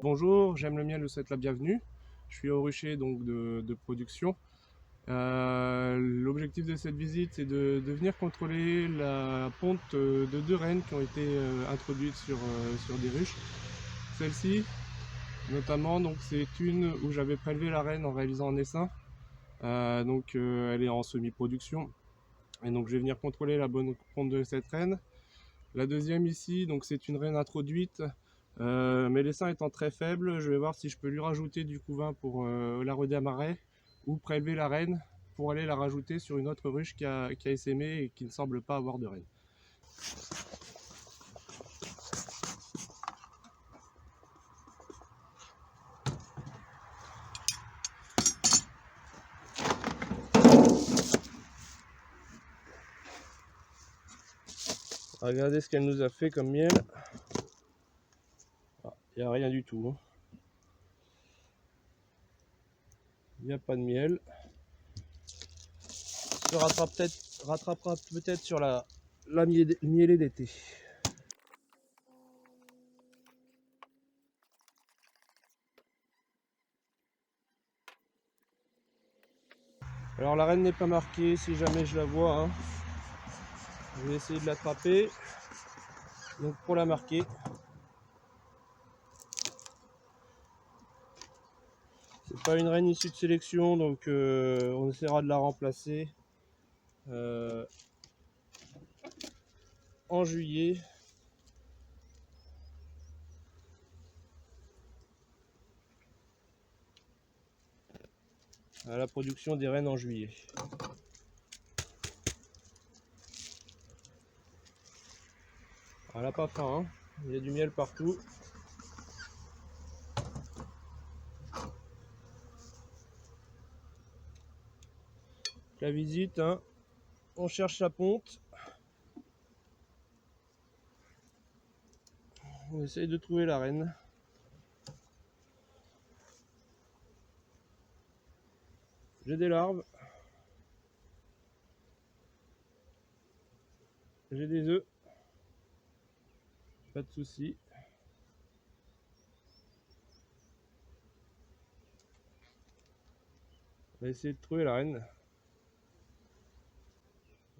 Bonjour, j'aime le miel, vous souhaite la bienvenue. Je suis au rucher donc de production. L'objectif de cette visite, c'est de venir contrôler la ponte de 2 rennes qui ont été introduites sur des ruches. Celle-ci, notamment, donc c'est une où j'avais prélevé la reine en réalisant un essaim. Elle est en semi-production. Et donc je vais venir contrôler la bonne ponte de cette reine. La deuxième ici, donc c'est une reine introduite. Mais l'essaim étant très faible, je vais voir si je peux lui rajouter du couvain pour la redémarrer ou prélever la reine pour aller la rajouter sur une autre ruche qui a essaimé et qui ne semble pas avoir de reine. Regardez ce qu'elle nous a fait comme miel. Il n'y a rien du tout. Il n'y a pas de miel. Se rattrapera peut-être sur la mielée d'été. Alors la reine n'est pas marquée si jamais je la vois. Je vais essayer de l'attraper. Donc pour la marquer, c'est pas une reine issue de sélection, donc on essaiera de la remplacer en juillet. À la production des rennes en juillet. Elle n'a pas faim, il y a du miel partout. La visite, on cherche la ponte. On essaye de trouver la reine. J'ai des larves. J'ai des œufs. Pas de souci. On va essayer de trouver la reine.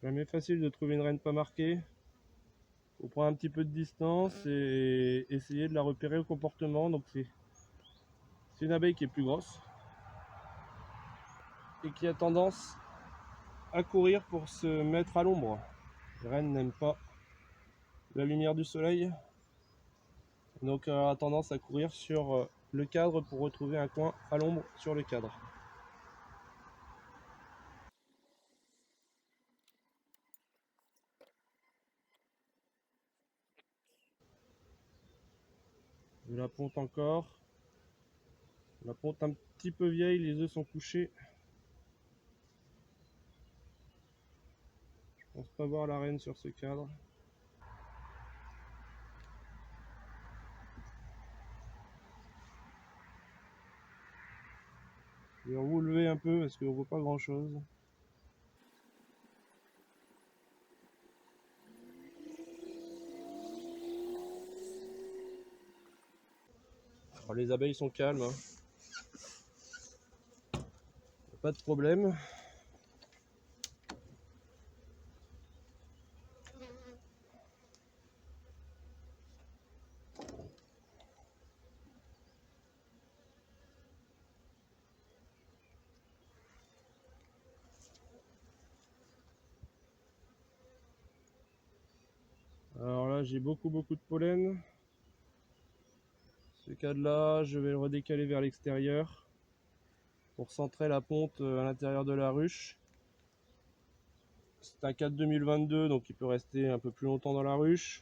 Jamais facile de trouver une reine pas marquée. Faut prendre un petit peu de distance et essayer de la repérer au comportement. Donc c'est une abeille qui est plus grosse et qui a tendance à courir pour se mettre à l'ombre. Les reines n'aiment pas la lumière du soleil, donc elle a tendance à courir sur le cadre pour retrouver un coin à l'ombre sur le cadre. De la ponte encore. La ponte un petit peu vieille, les œufs sont couchés. Je pense pas voir la reine sur ce cadre. Je vais vous lever un peu parce qu'on voit pas grand chose. Alors, les abeilles sont calmes, pas de problème. Alors là j'ai beaucoup de pollen. Ce cadre-là, je vais le redécaler vers l'extérieur pour centrer la ponte à l'intérieur de la ruche. C'est un cadre 2022, donc il peut rester un peu plus longtemps dans la ruche.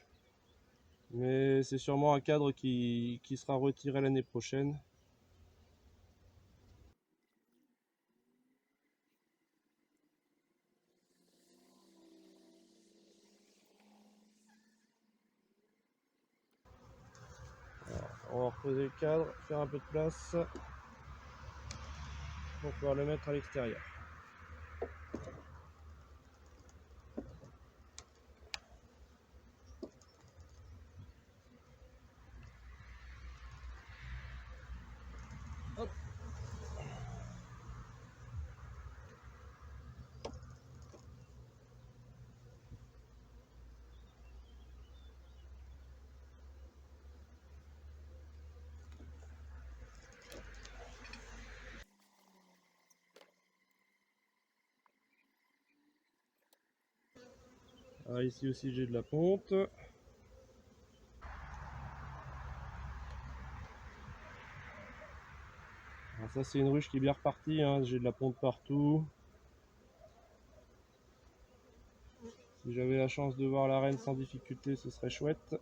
Mais c'est sûrement un cadre qui sera retiré l'année prochaine. Alors, on va reposer le cadre, faire un peu de place pour pouvoir le mettre à l'extérieur. Ah, ici aussi j'ai de la ponte. Alors ça c'est une ruche qui est bien repartie, hein. J'ai de la ponte partout. Si j'avais la chance de voir la reine sans difficulté, ce serait chouette.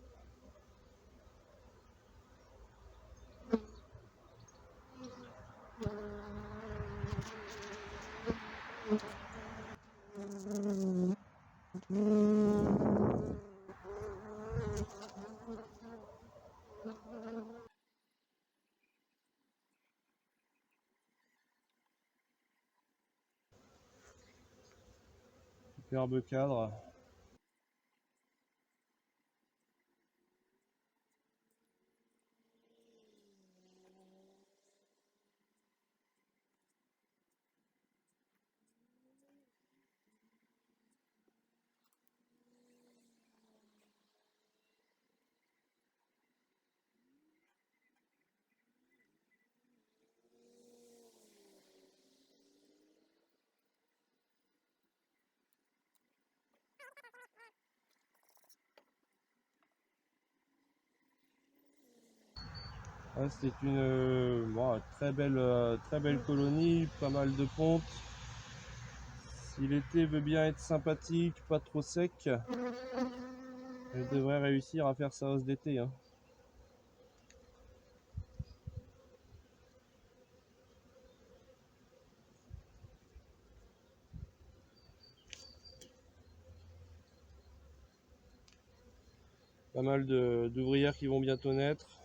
Superbe cadre. Ah, c'était une bon, très belle colonie, pas mal de pontes. Si l'été veut bien être sympathique, pas trop sec, elle devrait réussir à faire sa hausse d'été, hein. Pas mal d'ouvrières qui vont bientôt naître.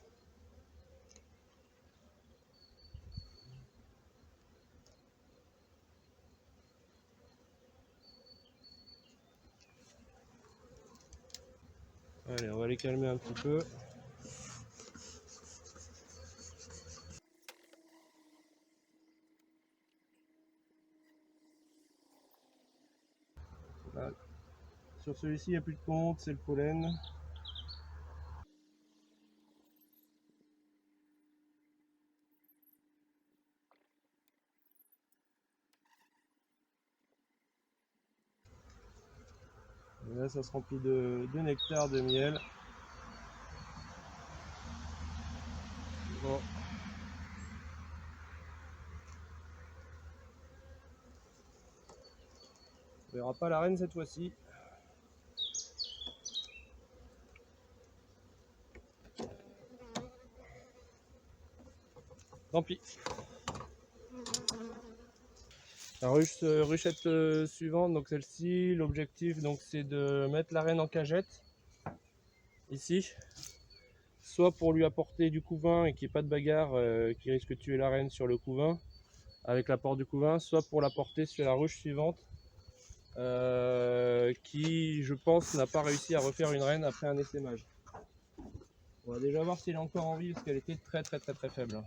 Allez, on va les calmer un petit peu. Là, sur celui-ci, il n'y a plus de ponte, c'est le pollen. Et là, ça se remplit de nectar, de miel. Bon. On verra pas la reine cette fois-ci. Tant pis. La ruchette suivante, donc celle-ci, l'objectif donc c'est de mettre la reine en cagette, ici, soit pour lui apporter du couvain et qu'il n'y ait pas de bagarre qui risque de tuer la reine sur le couvain, avec l'apport du couvain, soit pour la porter sur la ruche suivante, qui je pense n'a pas réussi à refaire une reine après un essaimage. On va déjà voir si elle est encore en vie parce qu'elle était très faible.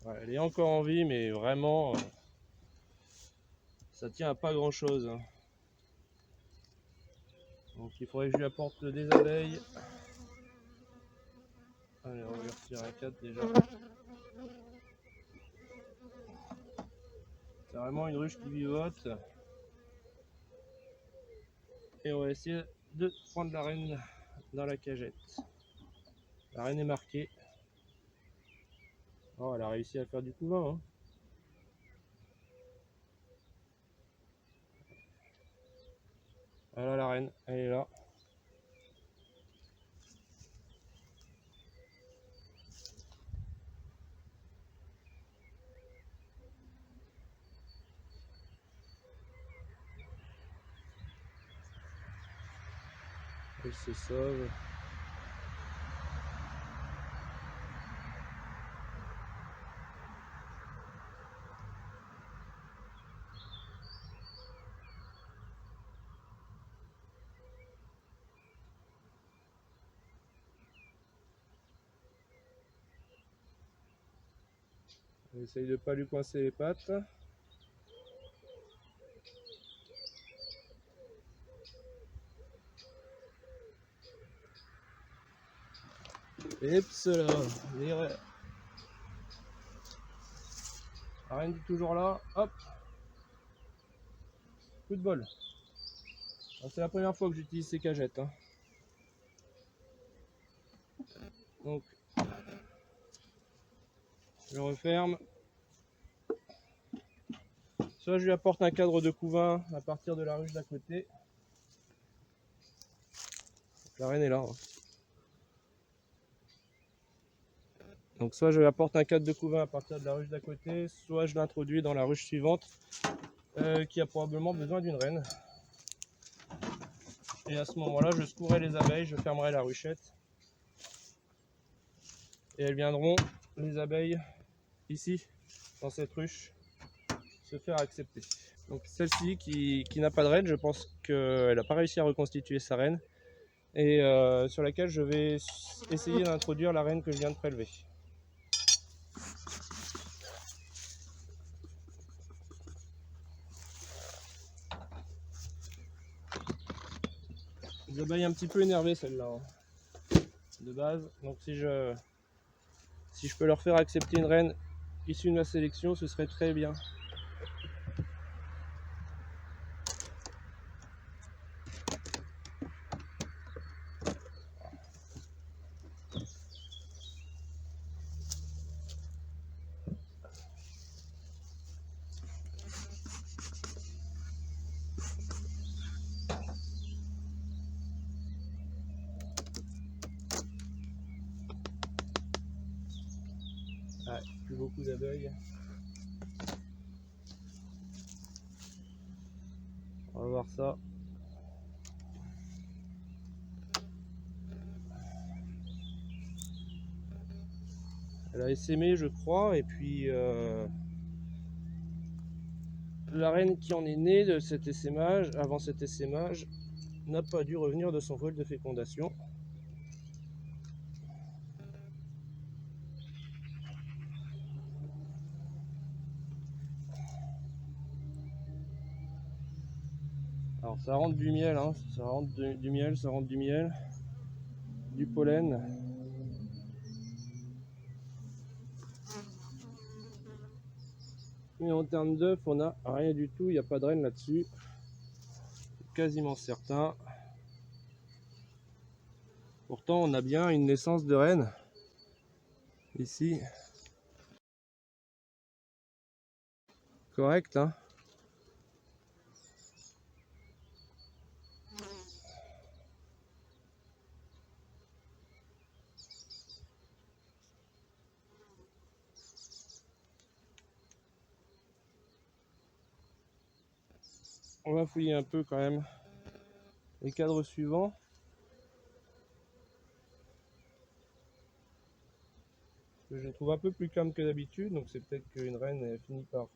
Ouais, elle est encore en vie, mais vraiment, ça tient à pas grand chose. Donc il faudrait que je lui apporte des abeilles. Allez, on va lui retirer un 4 déjà. C'est vraiment une ruche qui vivote. Et on va essayer de prendre la reine dans la cagette. La reine est marquée. Oh, elle a réussi à faire du couvain, hein. Voilà la reine, elle est là. Elle se sauve. On essaye de pas lui coincer les pattes. Et là, La reine est toujours là, hop. Coup de bol. C'est la première fois que j'utilise ces cagettes. Hein. Donc, je referme. Soit je lui apporte un cadre de couvain à partir de la ruche d'à côté. La reine est là. Hein. Donc soit je lui apporte un cadre de couvain à partir de la ruche d'à côté, soit je l'introduis dans la ruche suivante qui a probablement besoin d'une reine. Et à ce moment-là, je secouerai les abeilles, je fermerai la ruchette. Et elles viendront, les abeilles, ici, dans cette ruche, se faire accepter. Donc celle-ci qui n'a pas de reine, je pense qu'elle n'a pas réussi à reconstituer sa reine. Et sur laquelle je vais essayer d'introduire la reine que je viens de prélever. Des abeilles un petit peu énervées celle-là, hein, de base. Donc si je peux leur faire accepter une reine issue de ma sélection, ce serait très bien. Ouais, plus beaucoup d'abeilles. On va voir ça. Elle a essaimé, je crois, et puis la reine qui en est née de cet essaimage, avant cet essaimage, n'a pas dû revenir de son vol de fécondation. Alors ça rentre du miel, hein. Ça rentre du miel, ça rentre du miel, du pollen. Mais en termes d'œufs, on n'a rien du tout, il n'y a pas de reine là-dessus. Quasiment certain. Pourtant, on a bien une naissance de reine ici. Correct, hein. On va fouiller un peu quand même les cadres suivants. Je les trouve un peu plus calmes que d'habitude, donc c'est peut-être qu'une reine a fini par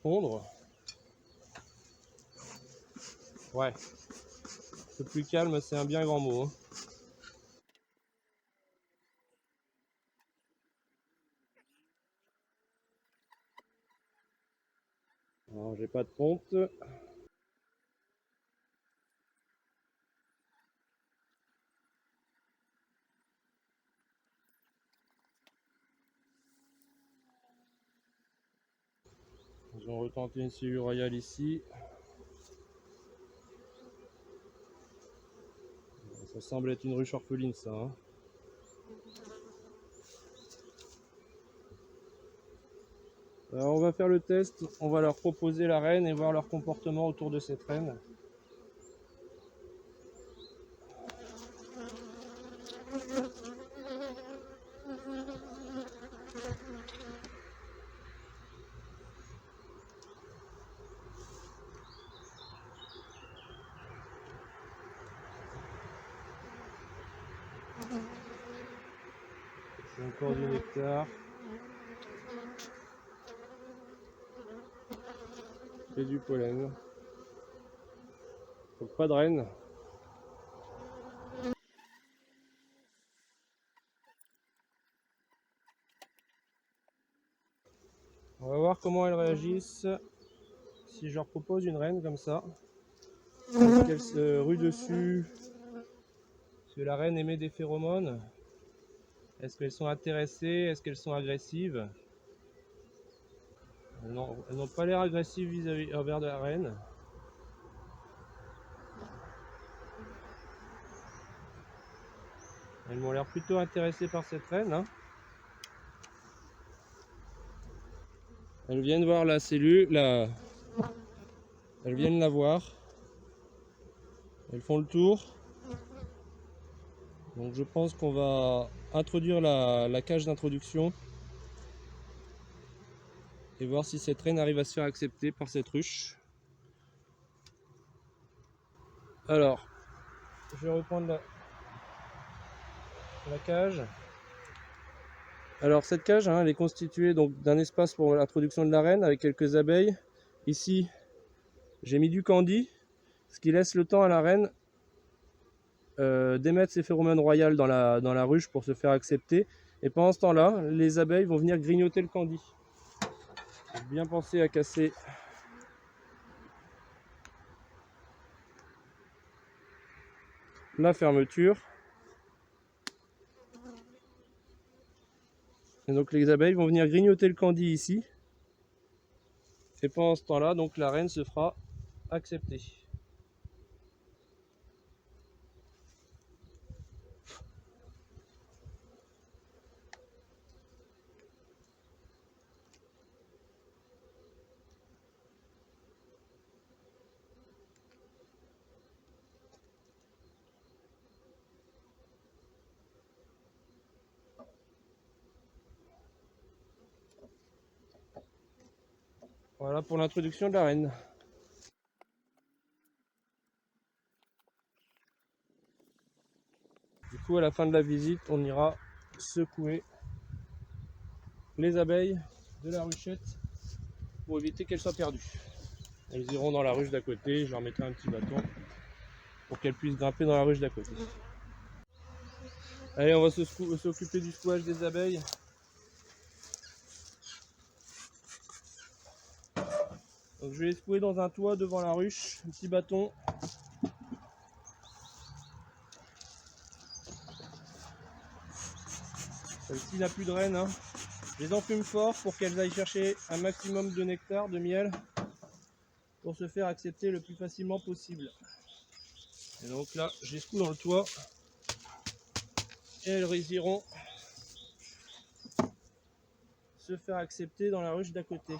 pondre. Ouais, un peu plus calme, c'est un bien grand mot. Hein. Alors j'ai pas de ponte. Ils ont retenté une silure royale ici. Ça semble être une ruche orpheline ça. Hein. Alors on va faire le test, on va leur proposer la reine et voir leur comportement autour de cette reine. C'est encore du nectar. Et du pollen. Donc pas de reine. On va voir comment elles réagissent si je leur propose une reine comme ça. Est-ce qu'elles se ruent dessus? Est-ce que la reine émet des phéromones? Est-ce qu'elles sont intéressées? Est-ce qu'elles sont agressives? Elles n'ont pas l'air agressives vis-à-vis envers de la reine. Elles m'ont l'air plutôt intéressées par cette reine. Hein. Elles viennent voir la cellule, elles viennent la voir. Elles font le tour. Donc je pense qu'on va introduire la cage d'introduction et voir si cette reine arrive à se faire accepter par cette ruche. Alors, je vais reprendre la cage. Alors cette cage, hein, elle est constituée d'un espace pour l'introduction de la reine avec quelques abeilles. Ici, j'ai mis du candy, ce qui laisse le temps à la reine d'émettre ses phéromones royales dans la ruche pour se faire accepter. Et pendant ce temps-là, les abeilles vont venir grignoter le candy. Donc, bien penser à casser la fermeture. Et donc les abeilles vont venir grignoter le candy ici. Et pendant ce temps-là, donc la reine se fera accepter. Voilà pour l'introduction de la reine. Du coup, à la fin de la visite, on ira secouer les abeilles de la ruchette pour éviter qu'elles soient perdues. Elles iront dans la ruche d'à côté, je leur mettrai un petit bâton pour qu'elles puissent grimper dans la ruche d'à côté. Allez, on va s'occuper du secouage des abeilles. Donc, je vais les secouer dans un toit devant la ruche, un petit bâton. Celle-ci n'a plus de reine. Hein. Je les enfume fort pour qu'elles aillent chercher un maximum de nectar, de miel, pour se faire accepter le plus facilement possible. Et donc là, je les secoue dans le toit et elles iront se faire accepter dans la ruche d'à côté.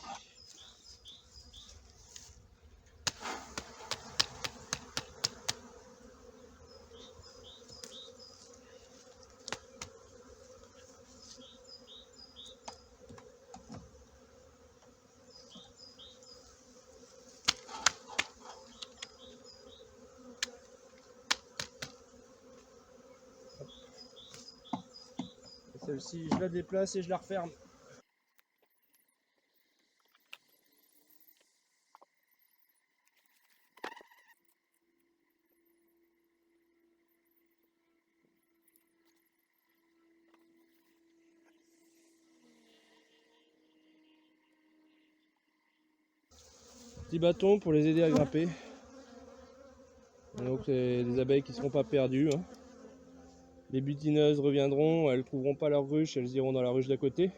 Celle-ci, je la déplace et je la referme. Petit bâton pour les aider à grimper. Donc c'est des abeilles qui ne seront pas perdues. Hein. Les butineuses reviendront, elles ne trouveront pas leur ruche, elles iront dans la ruche d'à côté.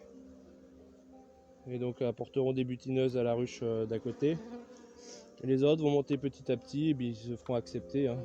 Et donc apporteront des butineuses à la ruche d'à côté. Et les autres vont monter petit à petit et puis ils se feront accepter. Hein.